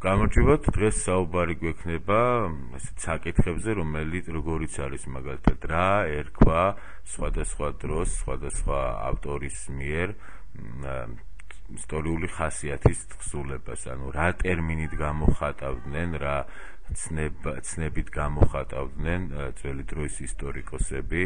გამარჯობათ, დღეს საუბარი გვექნება ესეთ საკითხებზე, როგორიც არის მაგალითად რა ერქვა სხვადასხვა დროს, სხვადასხვა ავტორის მიერ ისტორიული ხასიათის თხზულებას, ანუ რა ტერმინით გამოხატავდნენ, რა ცნებით გამოხატავდნენ ძველი დროის ისტორიკოსები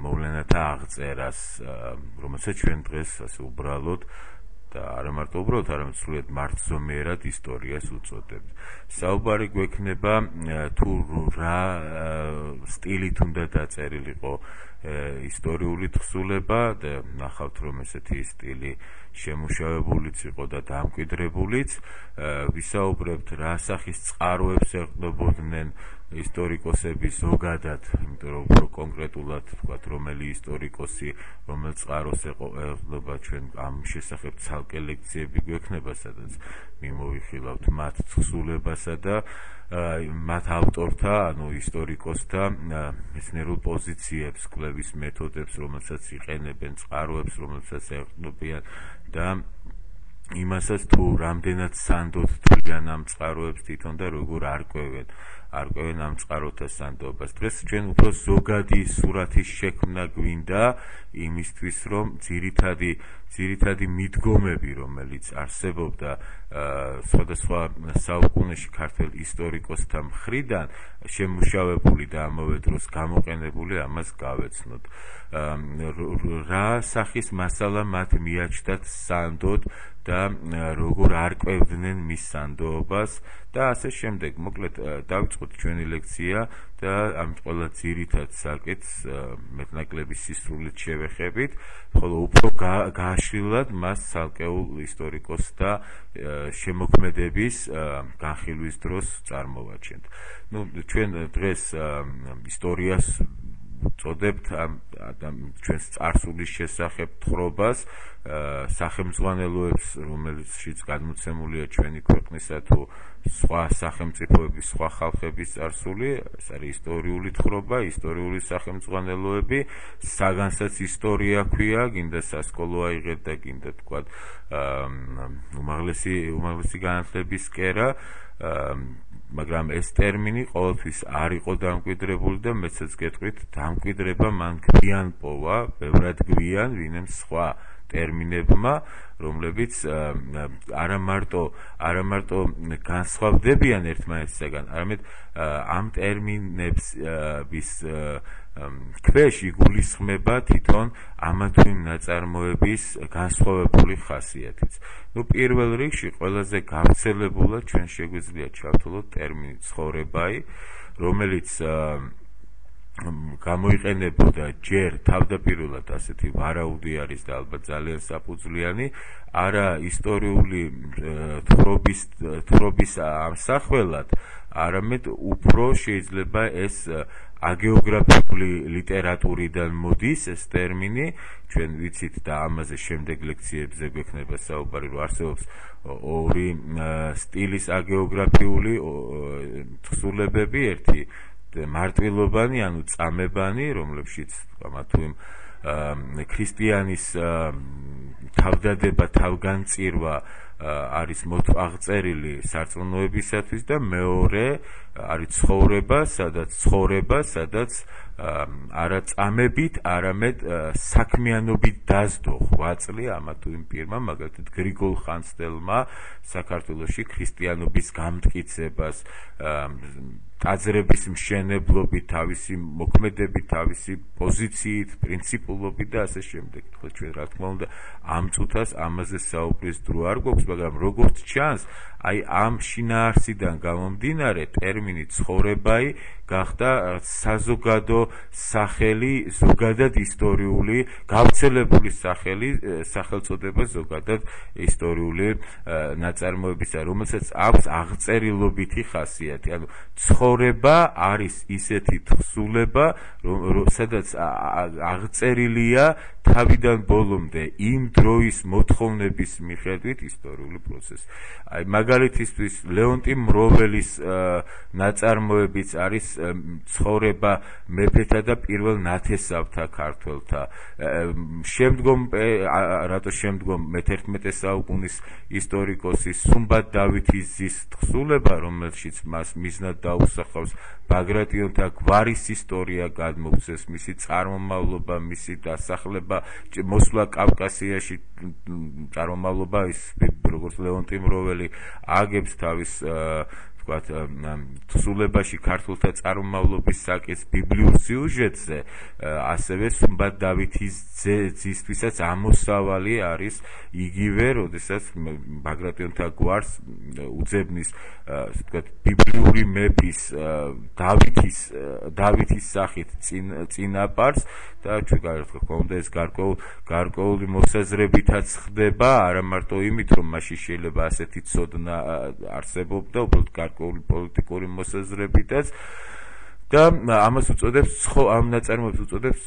მოვლენათა აღწერას, რომელსაც ჩვენ დღეს ასე უბრალოდ და არა მარტო უბრალოდ, არამედ სრულიად მარცვლოვნად ისტორიას უწოდებთ. საუბარი გვექნება თუ რა სტილით უნდა დაწერილიყო ისტორიული თხზულება და ნახავთ რომ ესეთი სტილი შემუშავებულიც იყო და დამკვიდრებულიც, ვისაუბრებთ რა სახის წყაროებს ეყრდნობოდნენ ისტორიკოსები ზოგადად, იმიტომ რომ უფრო კონკრეტულად ვთქვათ, რომელი ისტორიკოსი, რომელ წყაროს ეყრდნობა, ჩვენ ამ შესახებ ცალკე ლექციები გვექნება, სადაც მიმოვიხილავთ მათ თხზულებასა და მათ ავტორთა, ანუ ისტორიკოსთა მეცნიერულ პოზიციებს, კვლევის მეთოდებს, რომელსაც იყენებენ, წყაროებს, რომელსაც ეყრდნობიან და იმასაც თუ რამდენად სანდოდ თვლიან ამ წყაროებს თვითონ და როგორ არკვევენ ამ წყაროთა სანდობას. დღეს ჩვენ უფრო ზოგადი სურათის შექმნა გვინდა იმისთვის, რომ ძირითადი მიდგომები, რომელიც არსებობდა სხვადასხვა საუკუნეში ქართველ ისტორიკოსთა მხრიდან შემუშავებული და ამავე დროს გამოყენებული, ამას გავეცნოთ. რა სახის მასალა მათ მიაჩნდათ სანდოდ და როგორ არკვევდნენ მის სანდოობას და ასე შემდეგ. მოკლედ დავიწყოთ ჩვენი ლექცია და ამ ყველა ძირითად საკითხს მეტნაკლები სისრულით შევეხებით, ხოლო უფრო გააშლილად მას ცალკეულ ისტორიკოსთა შემოქმედების განხილვის დროს წარმოვაჩენთ. ჩვენ დღეს ისტორიას წოდებთ ჩვენს წარსულის შესახებ თხრობას, სახელმძღვანელოებს, რომელშიც გადმოცემულია ჩვენი ქვეყნისა თუ სხვა სახელმწიფოების, სხვა ხალხების წარსული, ეს არის ისტორიული თხრობა, ისტორიული სახელმძღვანელოები, საგანსაც ისტორია ქვია, გინდა სასკოლო აიღეთ და გინდა თქვათ უმაღლესი განათლების კერა, მაგრამ ეს ტერმინი ყოველთვის არ იყო დამკვიდრებული და მეცაც გეტყვით, დამკვიდრება მან გვიან პოვა, ბევრად გვიან, ვინმე სხვა ტერმინებმა, რომლებიც არა მარტო განსხვავდებიან ერთმანეთისაგან, არამედ ამ ტერმინების ქვეშ იგულისხმება თვითონ ამა თუ იმ ნაწარმოების განსხვავებული ხასიათიც. პირველ რიგში ყველაზე გავრცელებულად ჩვენ შეგვიძლია ჩავთვალოთ ტერმინი ცხოვრებაი, რომელიც გამოიყენებოდა ჯერ თავდაპირველად ასეთი ვარაუდი არის და ალბათ ძალიან საფუძვლიანი, არა ისტორიული თხრობის ამსახველად, არამედ უფრო შეიძლება ეს აგეოგრაფიული ლიტერატურიდან მოდის ეს ტერმინი, ჩვენ ვიცით და ამაზე შემდეგ ლექციებზე გვექნება საუბარი, რომ არსებობს ორი სტილის აგეოგრაფიული თხზულებები, ერთი მარტვილობანი, ანუ წამებანი, რომლებშიც ამა თუ იმ ქრისტიანის თავდადება, თავგანწირვა არის აღწერილი სარწმუნოებისათვის და მეორე არის ცხოვრება, სადაც არა წამებით, არამედ საქმიანობით დასდო ღვაწლი ამა თუ იმ პირმა, მაგალითად გრიგოლ ხანძთელმა საქართველოში ქრისტიანობის გამტკიცებას, ტაძრების მშენებლობით, თავისი მოქმედებით, თავისი პოზიციით, პრინციპულობით და ასე შემდეგ. ჩვენ რა თქმა უნდა ამ წუთას ამაზე საუბრის დრო არ გვაქვს, მაგრამ როგორც ჩანს, აი ამ შინაარსიდან გამომდინარე ტერმინი ცხოვრებაი გახდა საზოგადო სახელი, ზოგადად ისტორიული, გავრცელებული სახელწოდება ზოგადად ისტორიული ნაწარმოებისა, რომელსაც აქვს აღწერილობითი ხასიათი. ანუ ცხოვრება არის ისეთი თხზულება, სადაც აღწერილია თავიდან ბოლომდე იმ დროის მოთხოვნების მიხედვით ისტორიული პროცესი. აი მაგალითისთვის ლეონტი მროველის ნაწარმოებიც არის ცხოვრება მეფეთა და პირველ ნათესავთა ქართველთა. რატო შემდგომ მე-11 საუკუნის ისტორიკოსი სუმბად დავითის ძის თხზულება, რომელშიც მას მიზნად დაუსახავს ბაგრატიონთა გვარის ისტორია გადმოგვცეს, მისი წარმომავლობა, მისი დასახლება, მოსვლა კავკასიაში, წარმომავლობა ის როგორც ლეონტი მროველი აგებს თავის თხზულებაში ქართულთა წარმომავლობის საკითხს ბიბლიურ სიუჟეტზე, ასევე სუმბად დავითის ძისთვისაც ამოსავალი არის იგივე, როდესაც ბაგრატიონთა გვარს უძებნის ბიბლიური მეფის დავითის სახით წინაპარს და ჩვენ გვქონდა ეს გარკვეული მოსაზრებითაც ხდება, არა მარტო იმით, რომ მაშინ შეიძლება ასეთი ცოდნა არსებობდა, უბრალოდ გარკვეული პოლიტიკური მოსაზრებითაც და ამას უწოდებს ამ ნაწარმოებს უწოდებს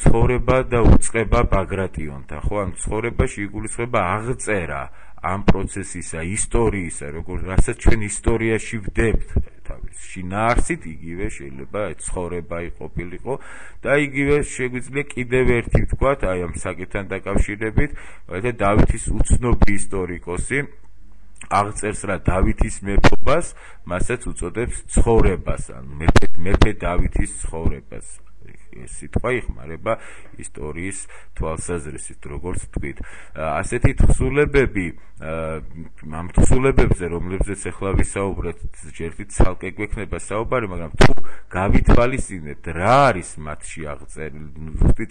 ცხოვრება და უწყება ბაგრატიონთა, ხო, ამ ცხოვრებაში იგულისხმება აღწერა ამ პროცესისა, ისტორიისა, რასაც ჩვენ ისტორიაში ვდებთ თავის შინაარსით, იგივე შეიძლება ცხოვრება ყოფილიყო და იგივე შეგვიძლია კიდევ ერთი ვთქვათ, აი ამ საკითხთან დაკავშირებით, დავითის უცნობი ისტორიკოსი აღწერს რა დავითის მეფობას, მასაც უწოდებს ცხოვრებას, ანუ მეფე დავითის ცხოვრებას. სიტყვა იხმარება ისტორიის თვალსაზრისით, როგორც თქვით. ასეთი თხზულებები, ამ თხზულებებზე, რომლებზეც ახლა ვისაუბრეთ, ჯერჯერობით ცალკე გვექნება საუბარი, მაგრამ თუ გავითვალისწინებთ, რა არის მათში აღწერილი, ზუსტი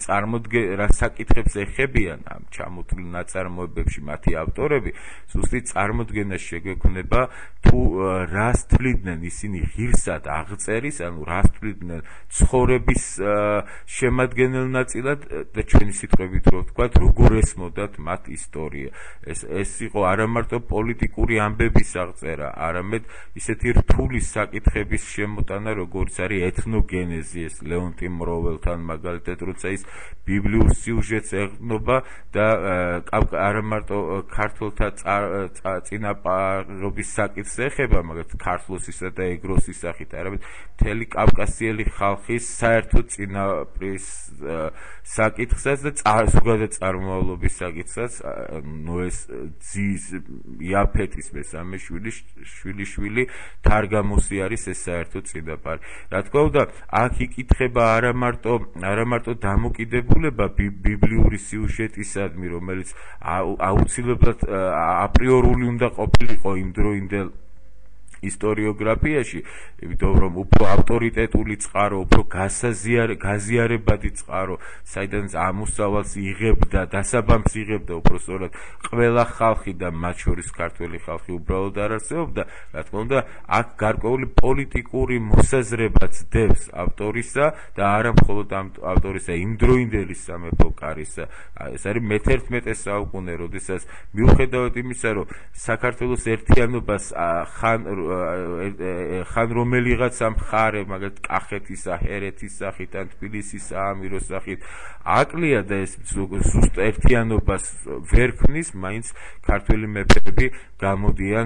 რა საკითხებს ეხებიან ამ ჩამოთვლილ ნაწარმოებებში მათი ავტორები, ზუსტი წარმოდგენა შეგვექნება, თუ რას თვლიდნენ ისინი ღირსად აღწერის, ანუ რას თვლიდნენ ცხოვრების შემადგენელ ნაწილად და ჩვენი სიტყვებით რო ვთქვათ, როგორ ესმოდათ მათ ისტორია. ეს იყო არა მარტო პოლიტიკური ამბების აღწერა, არამედ ისეთი რთული საკითხების შემოტანა, როგორც არის ეთნოგენეზი, ეს ლეონტი მროველთან მაგალითად, როცა ის ბიბლიურ სიუჟეტს ეყრდნობა და არა მარტო ქართველთა წინაპარობის საკითხს ეხება, მაგალითად ქართლოსისა და ეგროსის სახით, არამედ მთელი კავკასიელი ხალხის საერთო წინაპრის საკითხსაც და ზოგადად წარმომავლობის საკითხსაც, ნოეს ძის იაფეთის მესამე შვილიშვილი თარგამოსი არის ეს საერთო წინაპარი. რა თქმა უნდა, აქ იკითხება არა მარტო დამოკიდებულება ბიბლიური სიუჟეტისადმი, რომელიც აუცილებლად აპრიორული უნდა ყოფილიყო იმდროინდელ ისტორიოგრაფიაში, იმიტომ რომ უფრო ავტორიტეტული წყარო, უფრო გაზიარებადი წყარო, საიდანაც ამოსავალს იღებდა, დასაბამს იღებდა, უბრალოდ ყველა ხალხი და მათ შორის ქართველი ხალხი უბრალოდ არ არსებობდა. რა თქმა უნდა, აქ გარკვეული პოლიტიკური მოსაზრებაც დევს ავტორისა და არა მხოლოდ ავტორისა, იმდროინდელი სამეფო კარისა. ეს არის მე-11 საუკუნე, როდესაც მიუხედავად იმისა, რომ საქართველოს ერთიანობას ხან რომელიღაცა მხარე, მაგალითად კახეთისა, ჰერეთის სახით ან თბილისის საამიროს სახით აკლია და ეს ზუსტ ერთიანობას ვერ ქმნის, მაინც ქართველი მეფეები გამოდიან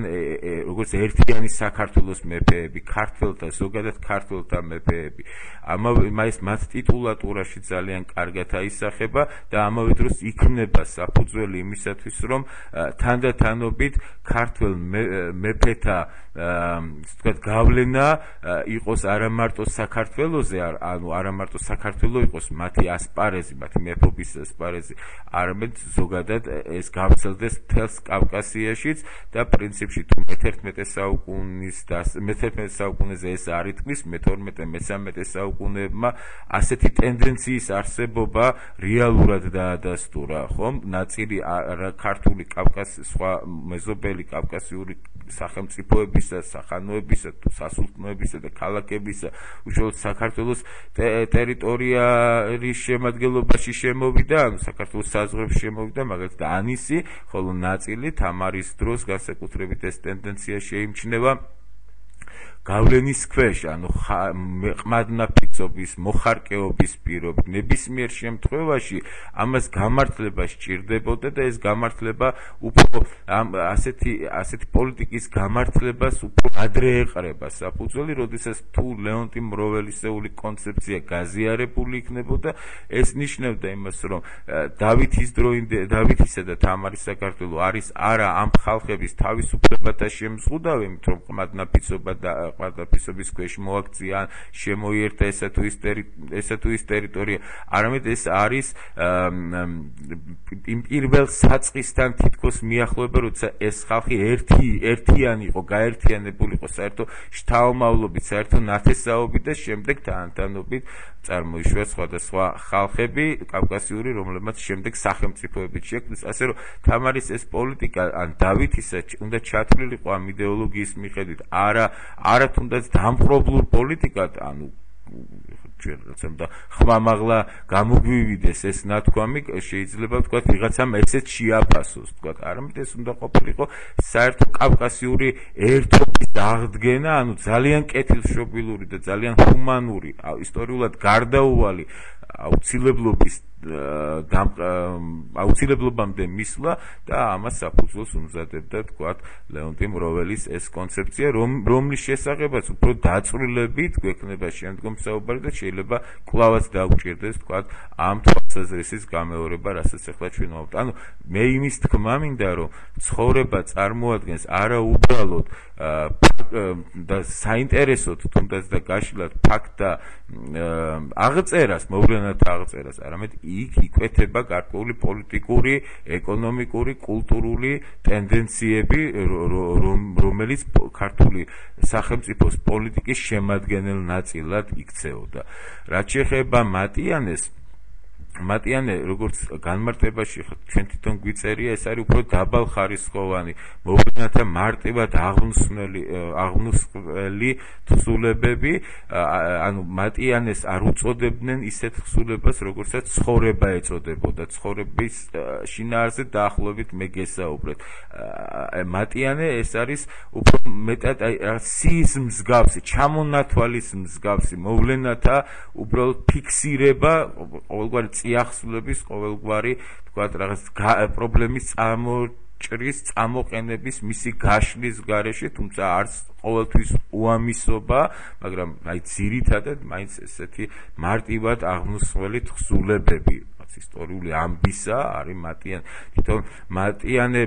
როგორც ერთიანი საქართველოს მეფეები, ქართველთა, ზოგადად ქართველთა მეფეები. ამას მათ ტიტულატურაში ძალიან კარგად აისახება და ამავე დროს იქმნება საფუძველი იმისათვის, რომ თანდათანობით ქართველ მეფეთა გავლენა იყოს არა მარტო საქართველოზე, ანუ არა მარტო საქართველო იყოს მათი ასპარეზი, მათი მეფობის ასპარეზი, არამედ ზოგადად ეს გავრცელდეს მთელს კავკასიაშიც და პრინციპში თუ მე-11 საუკუნეზე ეს არ ითქმის, მე-12, მე-13 საუკუნეებმა ასეთი ტენდენციის არსებობა რეალურად დაადასტურა, ხომ? ნაწილი ქართული სხვა მეზობელი კავკასიური სახელმწიფოებისა, სახანოებისა, სასულთნოებისა და ქალაქებისა, უშუალოდ საქართველოს ტერიტორიის შემადგენლობაში შემოვიდა, ანუ საქართველოს საზღვრებში შემოვიდა, მაგალითად ანისი, ხოლო ნაწილი თამარის დროს განსაკუთრებით ეს ტენდენცია შეიმჩნევა გავლენის ქვეშ, ანუ ყმადნაფიცობის, მოხარკეობის პირობით, ნებისმიერ შემთხვევაში ამას გამართლება სჭირდებოდა და ეს გამართლება უფრო ასეთი პოლიტიკის გამართლებას უფრო ადრე ეყრება საფუძველი, როდესაც თუ ლეონტი მროველისეული კონცეფცია გაზიარებული იქნებოდა, ეს ნიშნავდა იმას, რომ დავითისა და თამარის საქართველო არის არა ამ ხალხების თავისუფლებათა შემზღუდავი, იმიტომ რომ ყმადნაფიცობა და ყმადნაფიცობის ქვეშ მოაქცია, შემოიერთა ესა თუ ის ტერიტორია, არამედ ეს არის იმ პირველ საწყისთან თითქოს მიახლოება, როცა ეს ხალხი ერთიანი იყო, გაერთიანებული იყო საერთო შთაომავლობით, საერთო ნათესაობით და შემდეგ თანადამობით წარმოიშვა სხვადასხვა ხალხები კავკასიური, რომლებმაც შემდეგ სახელმწიფოებით შექმნეს. ასე რომ თამარის ეს პოლიტიკა ან დავითისა უნდა ჩათვლილიყო ამ იდეოლოგიის მიხედვით, არა თუნდაც დამპყრობლურ პოლიტიკად, ანუ და ხმამაღლა გამოგვივიდეს ეს ნათქვამი, შეიძლება ვთქვათ ვიღაცამ ესეც შეაფასოს, ვთქვათ, არამედ ეს უნდა ყოფილიყო საერთო კავკასიური ერთობის აღდგენა, ანუ ძალიან კეთილშობილური და ძალიან ჰუმანური, ისტორიულად გარდაუვალი აუცილებლობამდე მისვლა და ამას საფუძველს უმზადებდა, თქვათ, ლეონტი მროველის ეს კონცეფცია, რომლის შესახებაც უფრო დაწვრილებით გვექნება შემდგომ საუბარი და შეიძლება კვლავაც დაგვჭირდეს, თქვათ, ამ თვალსაზრისის გამეორება, რასაც ახლა ჩვენ ვამბობთ. ანუ მე იმის თქმა მინდა, რომ ცხოვრება წარმოადგენს არა უბრალოდ და საინტერესოდ თუნდაც და გაშლად ფაქტ და აღწერას, მოვლენათა აღწერას, არამედ იქ იკვეთება გარკვეული პოლიტიკური, ეკონომიკური, კულტურული ტენდენციები, რომელიც ქართული სახელმწიფოს პოლიტიკის შემადგენელ ნაწილად იქცეოდა. რაც შეეხება მატიანე, როგორც განმარტებაში ჩვენ თვითონ გვიწერია, ეს არის უფრო დაბალხარისხოვანი, მოვლენათა მარტივად აღმსვლელი თხზულებები, ანუ მატიანეს არ უწოდებდნენ ისეთ თხზულებას, როგორცაც ცხოვრება ეწოდებოდა, ცხოვრების შინაარსზე დაახლოებით მე გესაუბრეთ. მატიანე ეს არის უფრო მეტად სიის მსგავსი, ჩამონათვალის მსგავსი მოვლენათა უბრალოდ ფიქსირება, ყოველგვარი წიაღსვლების, ყოველგვარი, თქვათ, რაღაც პრობლემის წამოჭრის, წამოყენების, მისი გაშლის გარეშე, თუმცა არც ყოველთვის უამისობა, მაგრამ ძირითადად მაინც ესეთი მარტივად აღმსვლელი თხზულებები, ისტორიული ამბისა არის მატიანე. თვითონ მატიანე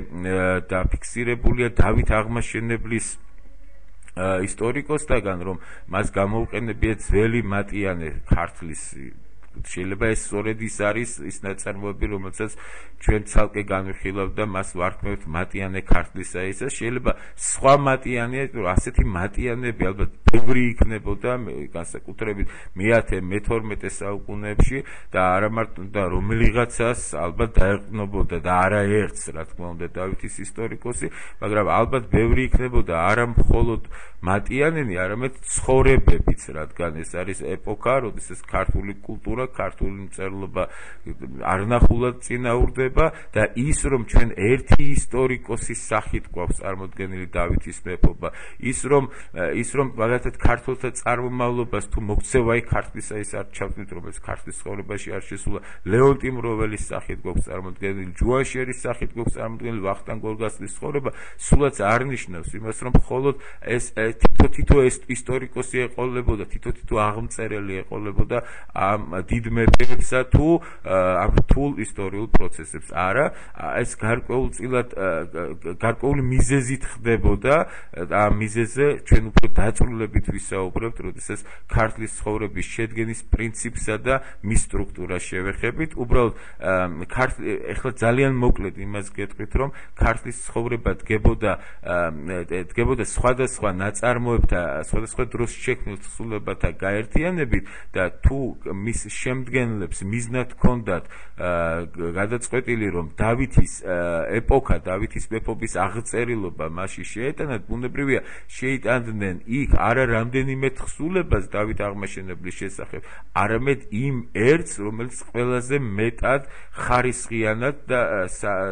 დაფიქსირებულია დავით აღმაშენებლის ისტორიკოსთაგან, რომ მას გამოუყენებია ძველი მატიანე ქართლის. შეიძლება ეს სწორედ ის არის ის ნაწარმოები, რომელსაც ჩვენ ცალკე განვიხილავთ და მას ვარქმევთ მატიანე ქართლისა ისა. შეიძლება სხვა მატიანე, ასეთი მატიანები ალბათ ბევრი იქნებოდა, განსაკუთრებით მე-12 საუკუნეებში და არა მარტო და რომელიღაცას ალბათ დაეყნობოდა და არაერთს, რა თქმა უნდა, დავითის ისტორიკოსი, მაგრამ ალბათ ბევრი იქნებოდა არა მხოლოდ მატიანენი, არამედ ცხოვრებებიც, რადგან ეს არის ეპოქა, როდესაც ქართული კულტურა, ქართული მწერლობა არნახულად წინაურდება და ის, რომ ჩვენ ერთი ისტორიკოსის სახით გვაქვს წარმოდგენილი დავითის მეფობა, ის რომ მაგალითად ქართველთა წარმომავლობას თუ მოქცევა იქ ქართლისა ის არ ჩავთვლით, რომელიც ქართლის ცხოვრებაში არ შესულა, ლეონტი მროველის სახით გვაქვს წარმოდგენილი, ჯუანშერის სახით გვაქვს წარმოდგენილი, ვახტანგ გორგასლის ცხოვრება, სულაც არ ნიშნავს იმას, რომ მხოლოდ ეს თითო ისტორიკოსი ეყოლებოდა, თითო აღმწერელი ეყოლებოდა ამ დიდ მეფეებსა თუ ამ რთულ ისტორიულ პროცესებს. არა, ეს გარკვეული მიზეზით ხდებოდა და ამ მიზეზზე ჩვენ უფრო დაწვრილებით ვისაუბრებთ, როდესაც ქართლის ცხოვრების შედგენის პრინციპსა და მის სტრუქტურას შევეხებით. უბრალოდ ეხლა ძალიან მოკლედ იმას გეტყვით, რომ ქართლის ცხოვრება დგებოდა სხვადასხვა ნაწარმოებთა, სხვადასხვა დროს შექმნილ თხზულებათა გაერთიანებით და თუ მის შემდგენლებს მიზნად ჰქონდათ გადაწყვეტილი რომ დავითის ეპოქა, დავითის მეფობის აღწერილობა მასში შეეტანათ, ბუნებრივია შეიტანდნენ იქ არა რამდენიმე თხზულებას დავით აღმაშენებლის შესახებ, არამედ იმ ერთს, რომელიც ყველაზე მეტად ხარისხიანად და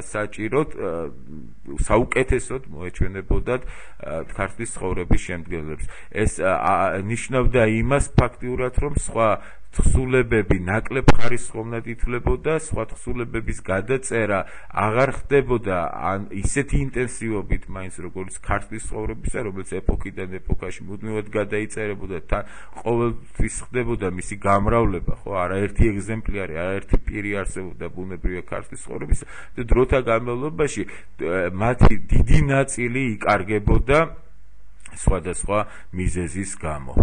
საჭიროდ საუკეთესოდ მოეჩვენებოდათ ქართლის ცხოვრების შემდგენლებს. ეს ნიშნავდა იმას ფაქტიურად, რომ სხვა თხზულებები ნაკლებ ხარისხოვნად ითვლებოდა, სხვა თხზულებების გადაწერა აღარ ხდებოდა ისეთი ინტენსივობით მაინც როგორც ქართლის ცხოვრებისა, რომელიც ეპოქიდან ეპოქაში მუდმივად გადაიწერებოდა, ყოველთვის ხდებოდა მისი გამრავლება, ხო, არაერთი ეგზემპლიარი, არაერთი პირი არსებობდა ბუნებრივია ქართლის ცხოვრებისა და დროთა განმავლობაში მათი დიდი ნაწილი იკარგებოდა სხვადასხვა მიზეზის გამო.